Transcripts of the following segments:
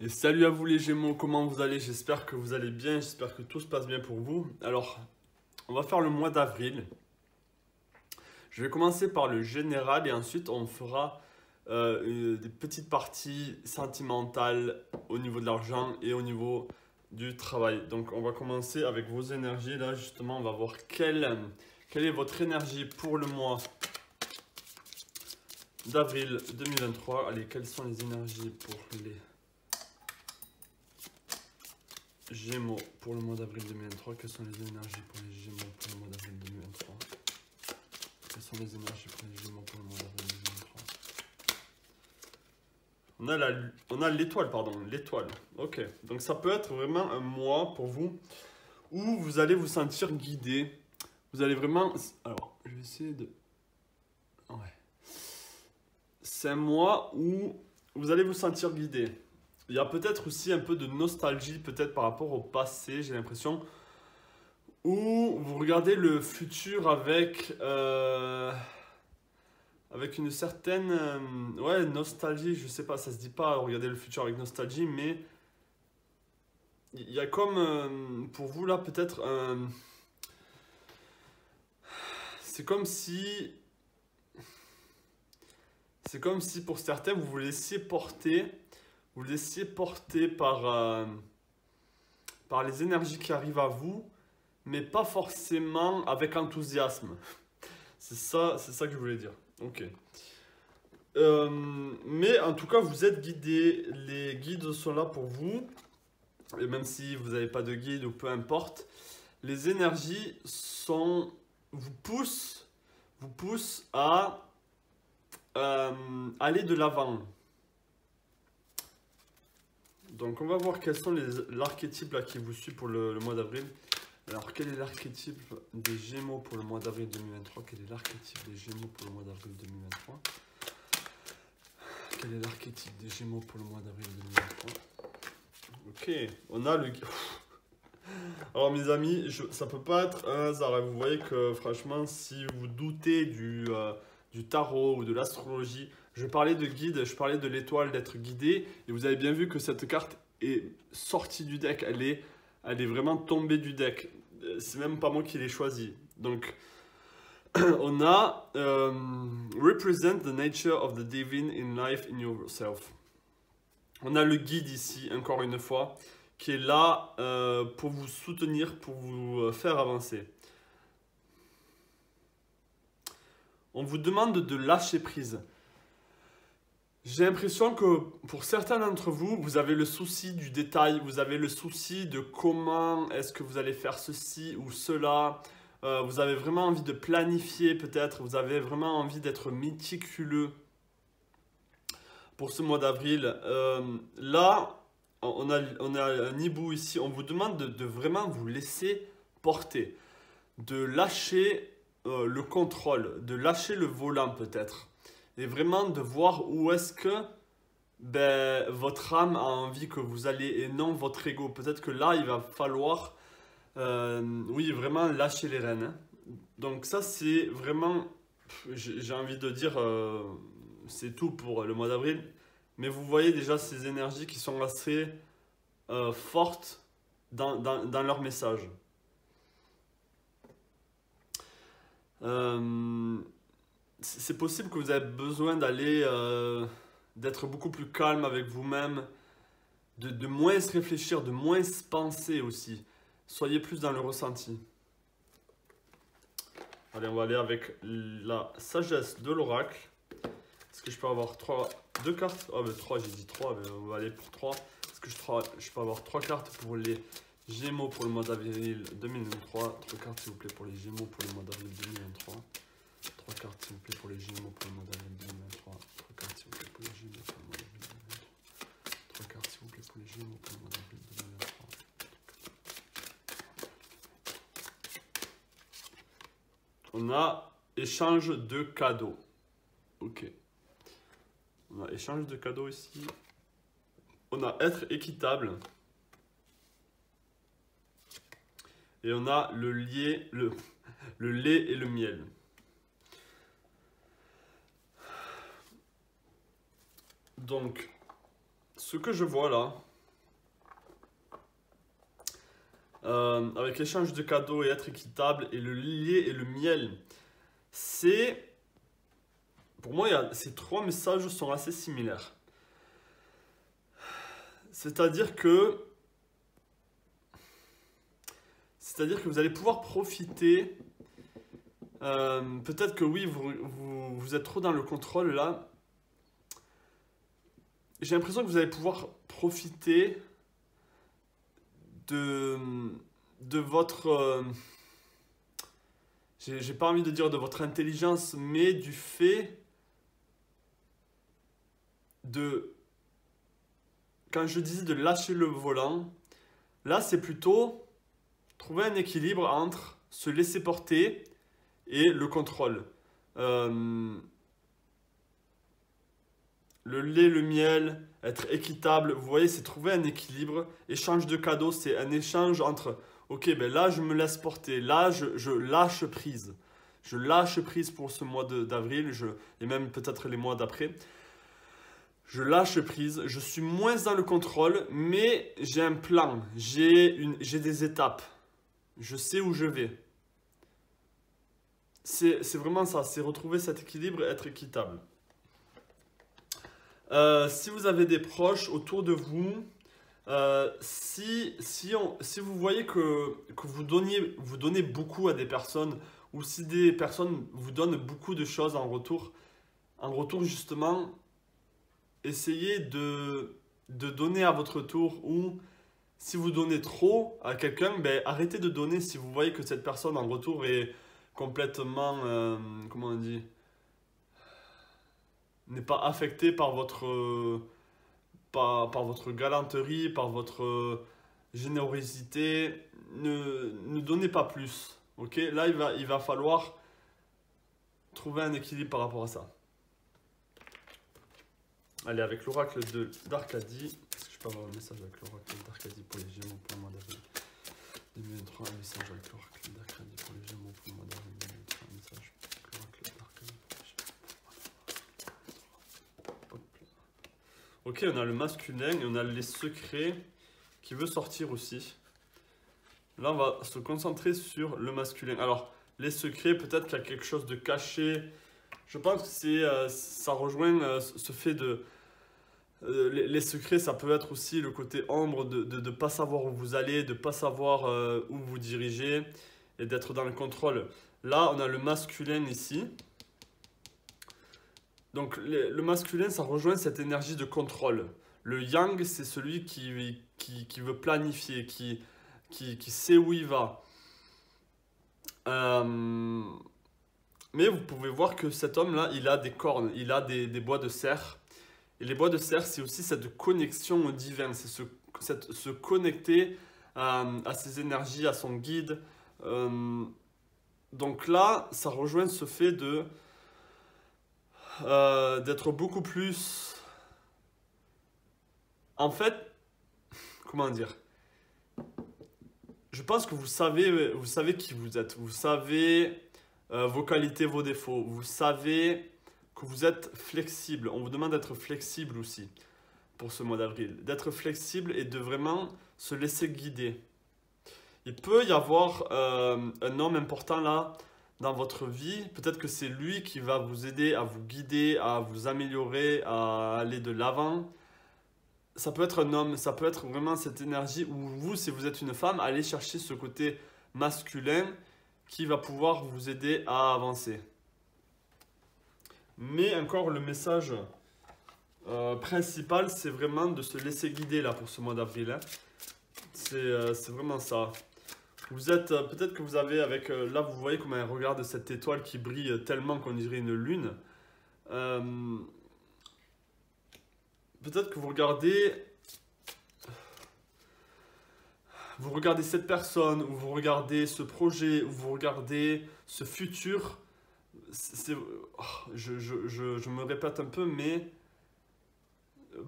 Et salut à vous les Gémeaux, comment vous allez? J'espère que vous allez bien, j'espère que tout se passe bien pour vous. Alors, on va faire le mois d'avril. Je vais commencer par le général et ensuite on fera des petites parties sentimentales au niveau de l'argent et au niveau du travail. Donc on va commencer avec vos énergies. Là justement, on va voir quelle est votre énergie pour le mois d'avril 2023. Allez, quelles sont les énergies pour les Gémeaux pour le mois d'avril 2023. Quelles sont les énergies pour les Gémeaux pour le mois d'avril 2023? Quelles sont les énergies pour les Gémeaux pour le mois d'avril 2023? On a l'étoile, pardon, l'étoile. Ok, donc ça peut être vraiment un mois pour vous où vous allez vous sentir guidé. Vous allez vraiment... Alors, je vais essayer de... Ouais. C'est un mois où vous allez vous sentir guidé. Il y a peut-être aussi un peu de nostalgie, peut-être par rapport au passé, j'ai l'impression. Où vous regardez le futur avec une certaine ouais, nostalgie. Je sais pas, ça se dit pas regarder le futur avec nostalgie, mais il y a comme pour vous là peut-être c'est comme si pour certains vous vous laissiez porter par les énergies qui arrivent à vous, mais pas forcément avec enthousiasme. C'est ça que je voulais dire. Ok. Mais en tout cas, vous êtes guidés. Les guides sont là pour vous. Et même si vous n'avez pas de guide ou peu importe, les énergies vous poussent à aller de l'avant. Donc on va voir quels sont l'archétype là qui vous suit pour le mois d'avril. Alors quel est l'archétype des Gémeaux pour le mois d'avril 2023? Quel est l'archétype des Gémeaux pour le mois d'avril 2023? Quel est l'archétype des Gémeaux pour le mois d'avril 2023? Ok, on a le... Alors mes amis, ça peut pas être un hasard. Vous voyez que franchement, si vous doutez du tarot ou de l'astrologie, je parlais de guide, je parlais de l'étoile, d'être guidé. Et vous avez bien vu que cette carte est sortie du deck. Elle est vraiment tombée du deck. C'est même pas moi qui l'ai choisie. Donc, on a Represent the nature of the divine in life in yourself. On a le guide ici, encore une fois, qui est là pour vous soutenir, pour vous faire avancer. On vous demande de lâcher prise. J'ai l'impression que pour certains d'entre vous, vous avez le souci du détail, vous avez le souci de comment est-ce que vous allez faire ceci ou cela. Vous avez vraiment envie de planifier peut-être, vous avez vraiment envie d'être méticuleux pour ce mois d'avril. Là, on a un hibou ici, on vous demande de vraiment vous laisser porter, de lâcher le contrôle, de lâcher le volant peut-être. Et vraiment de voir où est-ce que votre âme a envie que vous allez et non votre ego. Peut-être que là, il va falloir, oui, vraiment lâcher les rênes. Hein. Donc ça, c'est vraiment, j'ai envie de dire, c'est tout pour le mois d'avril. Mais vous voyez déjà ces énergies qui sont assez fortes dans leur message. C'est possible que vous avez besoin d'aller, d'être beaucoup plus calme avec vous-même, de moins se réfléchir, de moins se penser aussi. Soyez plus dans le ressenti. Allez, on va aller avec la sagesse de l'oracle. Est-ce que je peux avoir deux cartes? Ah, ben 3, j'ai dit 3, mais on va aller pour 3. Est-ce que je peux avoir 3 cartes pour les Gémeaux pour le mois d'avril 2023? 3 cartes, s'il vous plaît, pour les Gémeaux pour le mois d'avril 2023. 3 cartes s'il vous plaît pour les Gémeaux pour le mois d'avril 2023. 3 cartes s'il vous plaît pour les Gémeaux pour le mois d'avril 2023. 3 cartes s'il vous plaît pour les Gémeaux pour le mois d'avril 2023. On a échange de cadeaux. Ok. On a échange de cadeaux ici. On a être équitable. Et on a le lait et le miel. Donc, ce que je vois là, avec l'échange de cadeaux et être équitable, et le lait et le miel. C'est, pour moi, ces trois messages sont assez similaires. C'est-à-dire que vous allez pouvoir profiter. Peut-être que oui, vous êtes trop dans le contrôle là. J'ai l'impression que vous allez pouvoir profiter de votre... j'ai pas envie de dire de votre intelligence, mais du fait de... Quand je disais de lâcher le volant, là c'est plutôt trouver un équilibre entre se laisser porter et le contrôle. Le lait, le miel, être équitable, vous voyez, c'est trouver un équilibre. Échange de cadeaux, c'est un échange entre, ok, ben là je me laisse porter, là je lâche prise. Je lâche prise pour ce mois d'avril, et même peut-être les mois d'après. Je lâche prise, je suis moins dans le contrôle, mais j'ai un plan, j'ai des étapes. Je sais où je vais. C'est vraiment ça, c'est retrouver cet équilibre et être équitable. Si vous avez des proches autour de vous, si vous voyez que vous donnez beaucoup à des personnes, ou si des personnes vous donnent beaucoup de choses en retour justement, essayez de donner à votre tour, ou si vous donnez trop à quelqu'un, ben, arrêtez de donner si vous voyez que cette personne en retour est complètement, comment on dit, n'est pas affectée par par votre galanterie, par votre générosité. Ne donnez pas plus. Ok? Là, il va falloir trouver un équilibre par rapport à ça. Allez, avec l'oracle d'Arcadie. Est-ce que je peux avoir un message avec l'oracle d'Arcadie pour les Gémeaux pour le mois d'avril 2023? Un message avec l'oracle d'Arcadie pour les Gémeaux pour le mois d'avril 2023. Un message avec l'oracle d'Arcadie pour les Gémeaux. Ok, on a le masculin et on a les secrets qui veut sortir aussi. Là, on va se concentrer sur le masculin. Alors, les secrets, peut-être qu'il y a quelque chose de caché. Je pense que ça rejoint ce fait de... les secrets, ça peut être aussi le côté ombre de ne pas savoir où vous allez, de ne pas savoir où vous dirigez et d'être dans le contrôle. Là, on a le masculin ici. Donc, le masculin, ça rejoint cette énergie de contrôle. Le yang, c'est celui qui veut planifier, qui sait où il va. Mais vous pouvez voir que cet homme-là, il a des cornes, il a des bois de cerf. Et les bois de cerf, c'est aussi cette connexion au divin, c'est se connecter à ses énergies, à son guide. Donc là, ça rejoint ce fait d'être beaucoup plus... En fait, comment dire? Je pense que vous savez qui vous êtes. Vous savez vos qualités, vos défauts. Vous savez que vous êtes flexible. On vous demande d'être flexible aussi pour ce mois d'avril. D'être flexible et de vraiment se laisser guider. Il peut y avoir un homme important là dans votre vie. Peut-être que c'est lui qui va vous aider à vous guider, à vous améliorer, à aller de l'avant. Ça peut être un homme, ça peut être vraiment cette énergie où vous, si vous êtes une femme, allez chercher ce côté masculin qui va pouvoir vous aider à avancer. Mais encore, le message principal, c'est vraiment de se laisser guider là pour ce mois d'avril. Hein. C'est vraiment ça. Vous êtes, peut-être que vous avez avec, là vous voyez comment elle regarde cette étoile qui brille tellement qu'on dirait une lune. Peut-être que vous regardez cette personne, ou vous regardez ce projet, ou vous regardez ce futur. Je me répète un peu, mais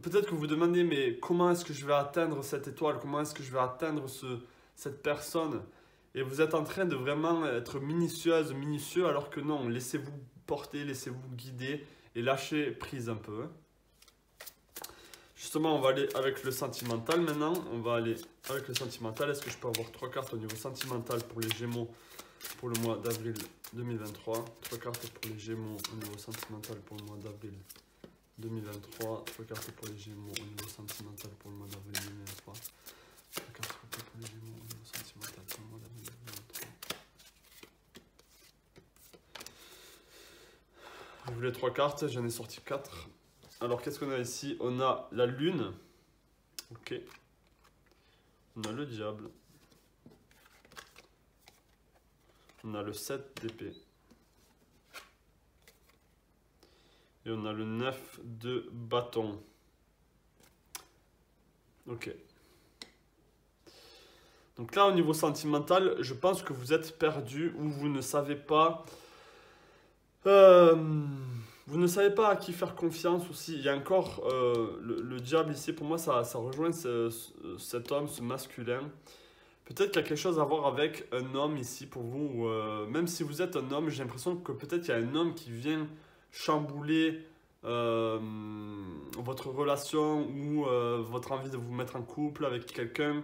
peut-être que vous vous demandez, mais comment est-ce que je vais atteindre cette étoile? Comment est-ce que je vais atteindre cette personne? Et vous êtes en train de vraiment être minutieux, alors que non, laissez-vous porter, laissez-vous guider et lâchez prise un peu. Hein. Je Justement, on va aller avec le sentimental maintenant. On va aller avec le sentimental. Est-ce que je peux avoir 3 cartes au niveau sentimental pour les Gémeaux pour le mois d'avril 2023? 3 cartes pour les Gémeaux au niveau sentimental pour le mois d'avril 2023. 3 cartes pour les Gémeaux au niveau sentimental pour le mois d'avril 2023. 3 cartes pour les Gémeaux au niveau sentimental pour le mois d'avril 2023. Je voulais 3 cartes, j'en ai sorti 4. Alors, qu'est-ce qu'on a ici? On a la lune. Ok. On a le diable. On a le 7 d'épée. Et on a le 9 de bâton. Ok. Donc là, au niveau sentimental, je pense que vous êtes perdu ou vous ne savez pas... vous ne savez pas à qui faire confiance aussi. Il y a encore le diable ici. Pour moi, ça rejoint cet homme, ce masculin. Peut-être qu'il y a quelque chose à voir avec un homme ici pour vous. Même si vous êtes un homme, j'ai l'impression que peut-être il y a un homme qui vient chambouler votre relation ou votre envie de vous mettre en couple avec quelqu'un.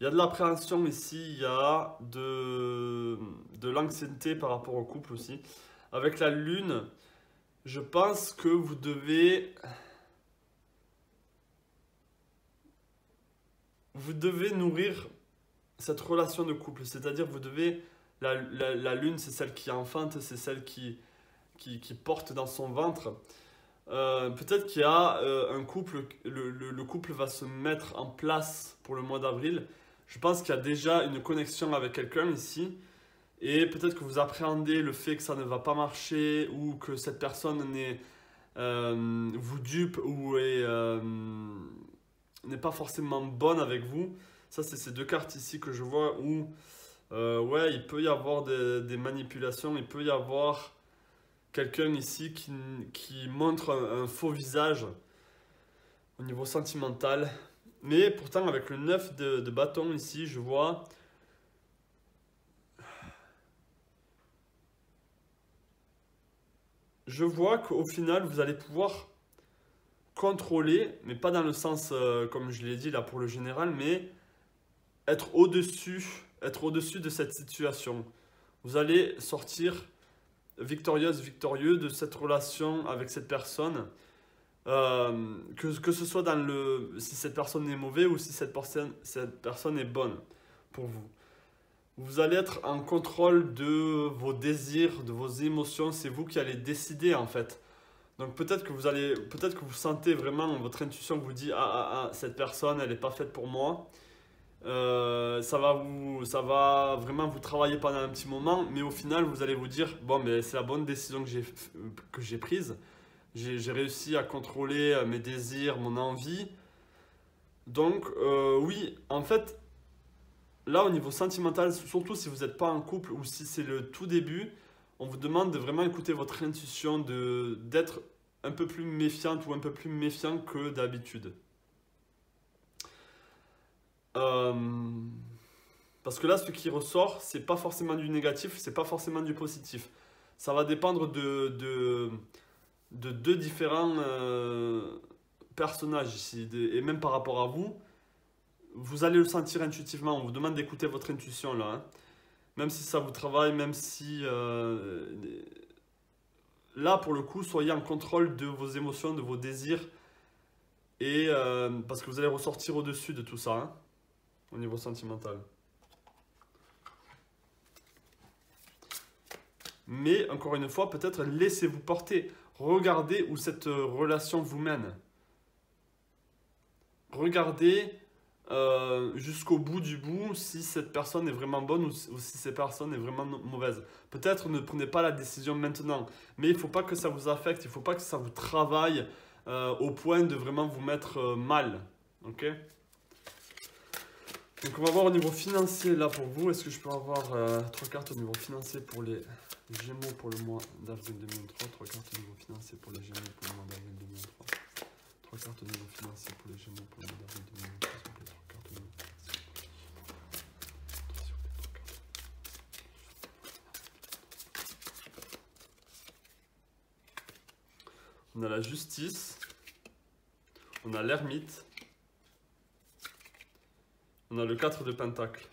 Il y a de l'appréhension ici, il y a de l'anxiété par rapport au couple aussi. Avec la lune, je pense que vous devez nourrir cette relation de couple. C'est-à-dire vous devez... La lune, c'est celle qui enfante, c'est celle qui porte dans son ventre. Peut-être qu'il y a un couple, le couple va se mettre en place pour le mois d'avril. Je pense qu'il y a déjà une connexion avec quelqu'un ici. Et peut-être que vous appréhendez le fait que ça ne va pas marcher ou que cette personne vous dupe ou n'est pas forcément bonne avec vous. Ça, c'est ces 2 cartes ici que je vois où ouais, il peut y avoir des manipulations, il peut y avoir quelqu'un ici qui montre un faux visage au niveau sentimental. Mais pourtant, avec le 9 de bâton ici, je vois... Je vois qu'au final, vous allez pouvoir contrôler, mais pas dans le sens, comme je l'ai dit là pour le général, mais être au-dessus de cette situation. Vous allez sortir victorieux de cette relation avec cette personne. Que ce soit si cette personne est mauvaise ou si cette personne est bonne pour vous. Vous allez être en contrôle de vos désirs, de vos émotions. C'est vous qui allez décider en fait. Donc peut-être que vous sentez vraiment, votre intuition vous dit cette personne elle n'est pas faite pour moi. Ça va vraiment vous travailler pendant un petit moment, mais au final vous allez vous dire bon mais c'est la bonne décision que j'ai prise. J'ai réussi à contrôler mes désirs, mon envie. Donc, oui, en fait, là, au niveau sentimental, surtout si vous n'êtes pas en couple ou si c'est le tout début, on vous demande de vraiment écouter votre intuition, d'être un peu plus méfiante ou un peu plus méfiant que d'habitude. Parce que là, ce qui ressort, c'est pas forcément du négatif, c'est pas forcément du positif. Ça va dépendre de 2 différents personnages ici, et même par rapport à vous, vous allez le sentir intuitivement. On vous demande d'écouter votre intuition là, hein. Même si ça vous travaille, même si là pour le coup, soyez en contrôle de vos émotions, de vos désirs, et parce que vous allez ressortir au-dessus de tout ça, hein, au niveau sentimental. Mais encore une fois, peut-être laissez-vous porter. Regardez où cette relation vous mène. Regardez jusqu'au bout du bout si cette personne est vraiment bonne ou si cette personne est vraiment mauvaise. Peut-être ne prenez pas la décision maintenant, mais il ne faut pas que ça vous affecte, il ne faut pas que ça vous travaille au point de vraiment vous mettre mal. Ok? Donc on va voir au niveau financier là pour vous. Est-ce que je peux avoir 3 cartes au niveau financier pour les Gémeaux pour le mois d'avril 2023? 3 cartes au niveau financier pour les Gémeaux pour le mois d'avril 2023. 3 cartes au niveau financier pour les Gémeaux pour le mois d'avril 2023. On a la justice. On a l'ermite. On a le 4 de pentacle.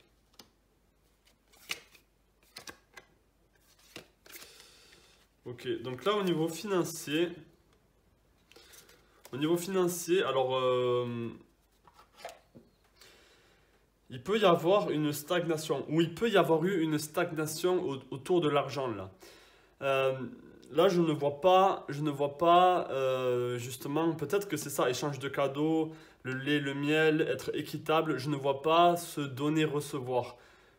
Ok, donc là au niveau financier, alors il peut y avoir une stagnation, ou il peut y avoir eu une stagnation autour de l'argent là. Là je ne vois pas, justement, peut-être que c'est ça, échange de cadeaux, le lait, le miel, être équitable, je ne vois pas se donner, recevoir.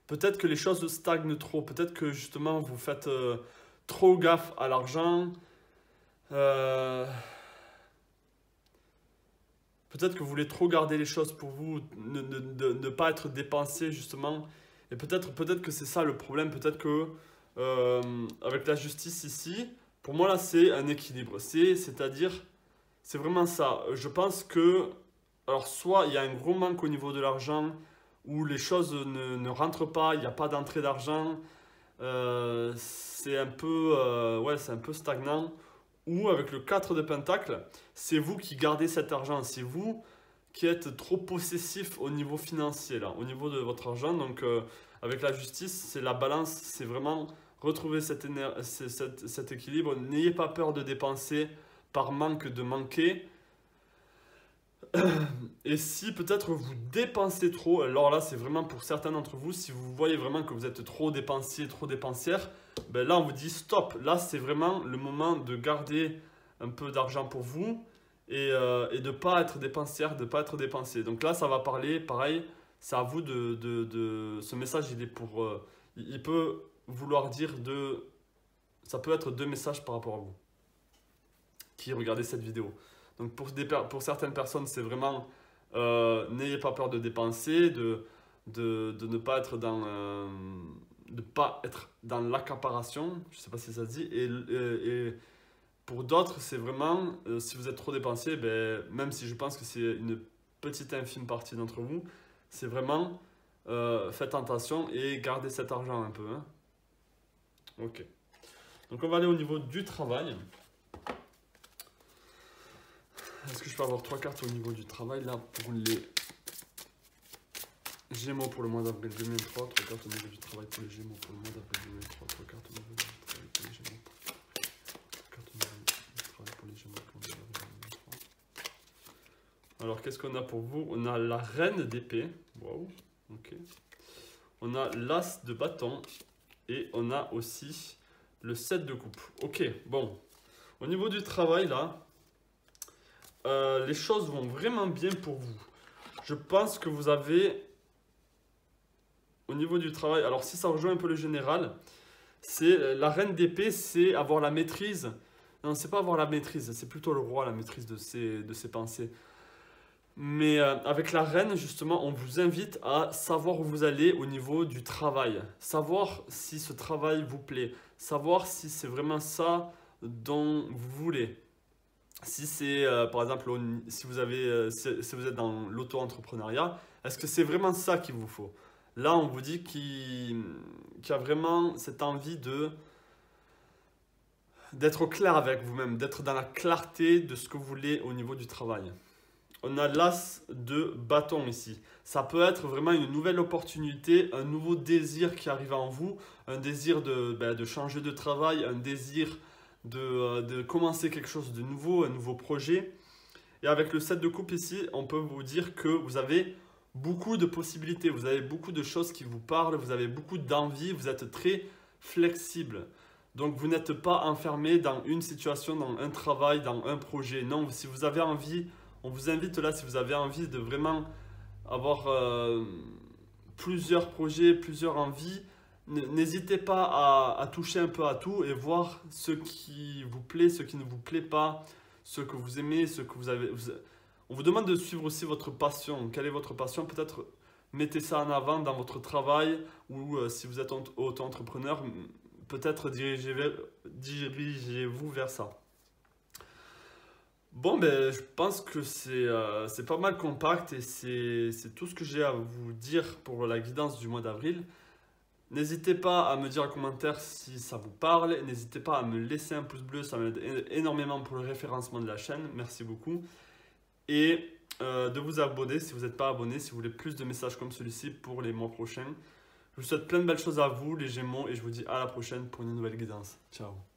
Peut-être que les choses stagnent trop, peut-être que justement vous faites trop gaffe à l'argent. Euh, Peut-être que vous voulez trop garder les choses pour vous, ne pas être dépensé justement. Et peut-être que c'est ça le problème. Peut-être que avec la justice ici, pour moi là c'est un équilibre. C'est-à-dire, c'est vraiment ça. Je pense que, alors soit il y a un gros manque au niveau de l'argent, où les choses ne rentrent pas, il n'y a pas d'entrée d'argent. C'est un peu, ouais, c'est un peu stagnant. Ou avec le 4 de pentacle, c'est vous qui gardez cet argent, c'est vous qui êtes trop possessif au niveau financier, là, au niveau de votre argent. Donc avec la justice, c'est la balance, c'est vraiment retrouver cet équilibre. N'ayez pas peur de dépenser par manque de manquer. Et si peut-être vous dépensez trop, alors là c'est vraiment pour certains d'entre vous, si vous voyez vraiment que vous êtes trop dépensier, trop dépensière, ben là on vous dit stop. Là c'est vraiment le moment de garder un peu d'argent pour vous et de ne pas être dépensière, de ne pas être dépensé. Donc là ça va parler, pareil, c'est à vous ce message il est pour, il peut vouloir dire ça peut être deux messages par rapport à vous qui regardez cette vidéo. Donc pour certaines personnes, c'est vraiment n'ayez pas peur de dépenser, de ne pas être dans l'accaparation, je ne sais pas si ça se dit. Et pour d'autres, c'est vraiment, si vous êtes trop dépensier, ben, même si je pense que c'est une petite infime partie d'entre vous, c'est vraiment faites attention et gardez cet argent un peu. Hein. Ok. Donc on va aller au niveau du travail. Est-ce que je peux avoir 3 cartes au niveau du travail là pour les Gémeaux pour le mois d'avril 2023, 3 cartes au niveau du travail pour les Gémeaux pour le mois d'avril 2023, 3 cartes au niveau du travail pour les Gémeaux, 3 cartes au niveau du travail pour les Gémeaux pour le mois d'avril 2023. Alors qu'est-ce qu'on a pour vous? On a la reine d'épée, waouh, ok. On a l'as de bâton et on a aussi le 7 de coupe. Ok, bon, au niveau du travail là, les choses vont vraiment bien pour vous. Je pense que vous avez, au niveau du travail, alors si ça rejoint un peu le général, c'est la reine d'épée, c'est avoir la maîtrise. Non, c'est pas avoir la maîtrise, c'est plutôt le roi, la maîtrise de ses pensées. Mais avec la reine, justement, on vous invite à savoir où vous allez au niveau du travail. Savoir si ce travail vous plaît. Savoir si c'est vraiment ça dont vous voulez. Si c'est, par exemple, si vous êtes dans l'auto-entrepreneuriat, est-ce que c'est vraiment ça qu'il vous faut? Là, on vous dit qu'il y a vraiment cette envie d'être au clair avec vous-même, d'être dans la clarté de ce que vous voulez au niveau du travail. On a l'as de bâton ici. Ça peut être vraiment une nouvelle opportunité, un nouveau désir qui arrive en vous, un désir de changer de travail, un désir de commencer quelque chose de nouveau, un nouveau projet. Et avec le 7 de coupe ici, on peut vous dire que vous avez beaucoup de possibilités, vous avez beaucoup de choses qui vous parlent, vous avez beaucoup d'envie, vous êtes très flexible. Donc vous n'êtes pas enfermé dans une situation, dans un travail, dans un projet. Non, si vous avez envie, on vous invite là, si vous avez envie de vraiment avoir plusieurs projets, plusieurs envies, n'hésitez pas à toucher un peu à tout et voir ce qui vous plaît, ce qui ne vous plaît pas, ce que vous aimez, ce que vous avez. On vous demande de suivre aussi votre passion. Quelle est votre passion? Peut-être mettez ça en avant dans votre travail ou si vous êtes auto-entrepreneur, peut-être dirigez-vous vers ça. Bon, ben, je pense que c'est pas mal compact et c'est tout ce que j'ai à vous dire pour la guidance du mois d'avril. N'hésitez pas à me dire en commentaire si ça vous parle. N'hésitez pas à me laisser un pouce bleu, ça m'aide énormément pour le référencement de la chaîne. Merci beaucoup. Et de vous abonner si vous n'êtes pas abonné, si vous voulez plus de messages comme celui-ci pour les mois prochains. Je vous souhaite plein de belles choses à vous, les Gémeaux, et je vous dis à la prochaine pour une nouvelle guidance. Ciao.